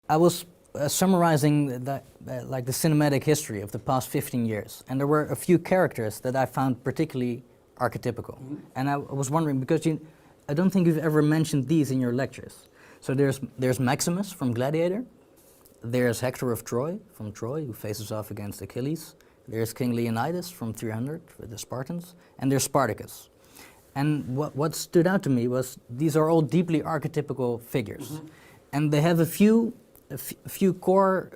I was summarizing like the cinematic history of the past 15 years, and there were a few characters that I found particularly archetypical. And I was wondering, because I don't think you've ever mentioned these in your lectures. So there's Maximus from Gladiator, there's Hector of Troy from Troy, who faces off against Achilles, there's King Leonidas from 300 with the Spartans, and there's Spartacus. And what stood out to me was these are all deeply archetypical figures, and they have a few core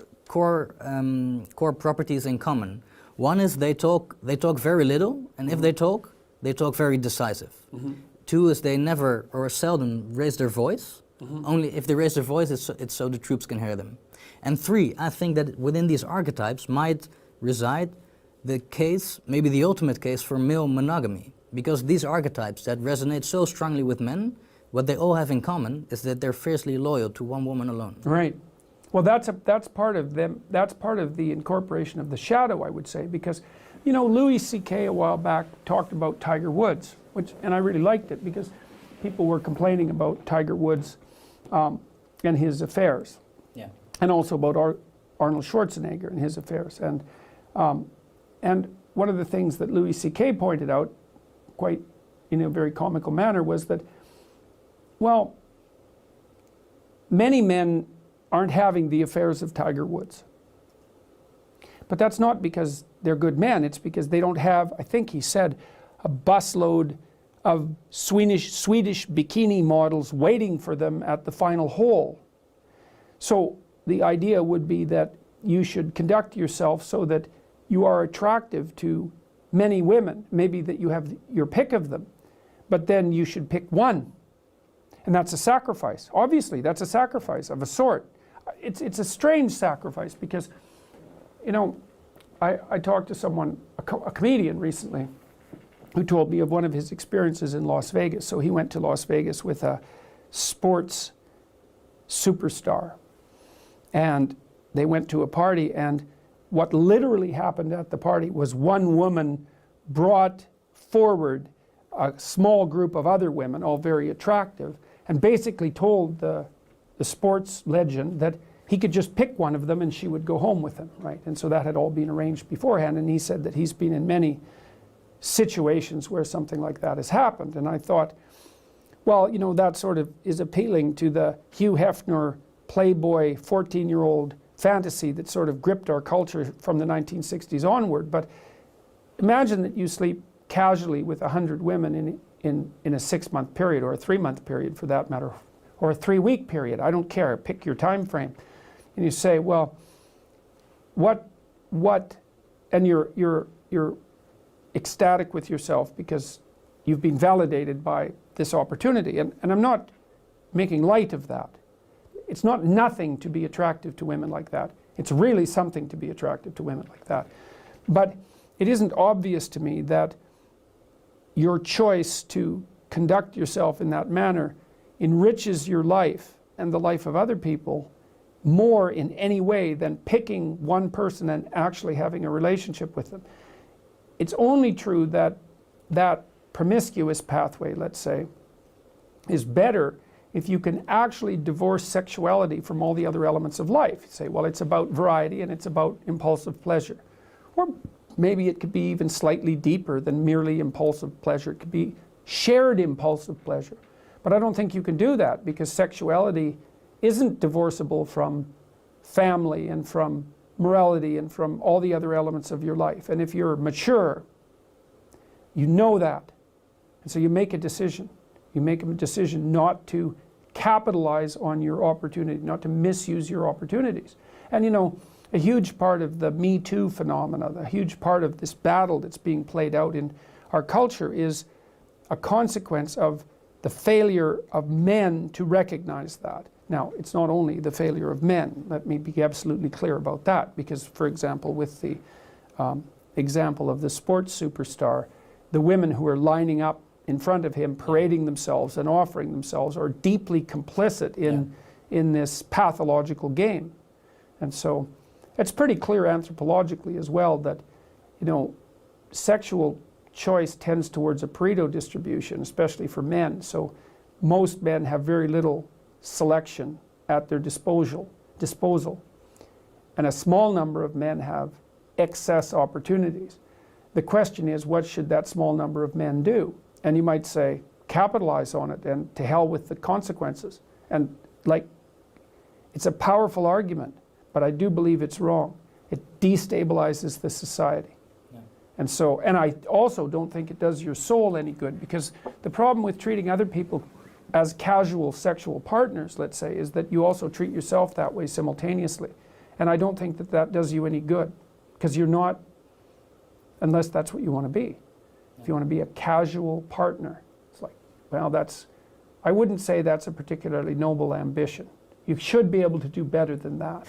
properties in common. One is they talk very little, and if they talk very decisive. Two is they never or seldom raise their voice. Only if they raise their voice, it's so the troops can hear them. And three, I think that within these archetypes might reside the case, maybe the ultimate case for male monogamy. Because these archetypes that resonate so strongly with men, what they all have in common is that they're fiercely loyal to one woman alone. Right. Well, that's part of them. That's part of the incorporation of the shadow, I would say, because, you know, Louis C.K. a while back talked about Tiger Woods, and I really liked it because people were complaining about Tiger Woods and his affairs, and also about Arnold Schwarzenegger and his affairs, and one of the things that Louis C.K. pointed out, quite in a very comical manner, was that, well, many men aren't having the affairs of Tiger Woods. But that's not because they're good men, it's because they don't have, I think he said, a busload of Swedish bikini models waiting for them at the final hole. So the idea would be that you should conduct yourself so that you are attractive to many women, maybe that you have your pick of them, but then you should pick one. And that's a sacrifice. Obviously, that's a sacrifice of a sort. It's a strange sacrifice because, you know, I talked to someone, a comedian recently, who told me of one of his experiences in Las Vegas. So he went to Las Vegas with a sports superstar. And they went to a party, and what literally happened at the party was one woman brought forward a small group of other women, all very attractive, and basically told the sports legend that he could just pick one of them and she would go home with him, right? And so that had all been arranged beforehand, and he said that he's been in many situations where something like that has happened. And I thought, well, you know, that sort of is appealing to the Hugh Hefner playboy 14-year-old fantasy that sort of gripped our culture from the 1960s onward. But imagine that you sleep casually with 100 women in a 6-month period, or a 3-month period for that matter, or a 3-week period. I don't care, pick your time frame. And you say, well, what, and you're ecstatic with yourself because you've been validated by this opportunity. And I'm not making light of that. It's not nothing to be attractive to women like that. It's really something to be attractive to women like that. But it isn't obvious to me that your choice to conduct yourself in that manner enriches your life and the life of other people more in any way than picking one person and actually having a relationship with them. It's only true that that promiscuous pathway, let's say, is better if you can actually divorce sexuality from all the other elements of life. You say, well, it's about variety and it's about impulsive pleasure. Or maybe it could be even slightly deeper than merely impulsive pleasure. It could be shared impulsive pleasure. But I don't think you can do that because sexuality isn't divorceable from family and from morality and from all the other elements of your life. And if you're mature, you know that. And so you make a decision. You make a decision not to capitalize on your opportunity, not to misuse your opportunities. And you know, a huge part of the Me Too phenomena, a huge part of this battle that's being played out in our culture is a consequence of the failure of men to recognize that. Now, it's not only the failure of men, let me be absolutely clear about that, because, for example, with the example of the sports superstar, the women who are lining up in front of him, parading themselves and offering themselves, are deeply complicit in this pathological game. And so it's pretty clear anthropologically as well that, you know, sexual choice tends towards a Pareto distribution, especially for men. So most men have very little selection at their disposal. disposal, and a small number of men have excess opportunities. The question is, what should that small number of men do? And you might say, capitalize on it and to hell with the consequences. And like, it's a powerful argument, but I do believe it's wrong. It destabilizes the society. Yeah. And so, and I also don't think it does your soul any good, because the problem with treating other people as casual sexual partners, let's say, is that you also treat yourself that way simultaneously. And I don't think that that does you any good, because you're not, unless that's what you want to be. If you want to be a casual partner, it's like, well, that's, I wouldn't say that's a particularly noble ambition. You should be able to do better than that.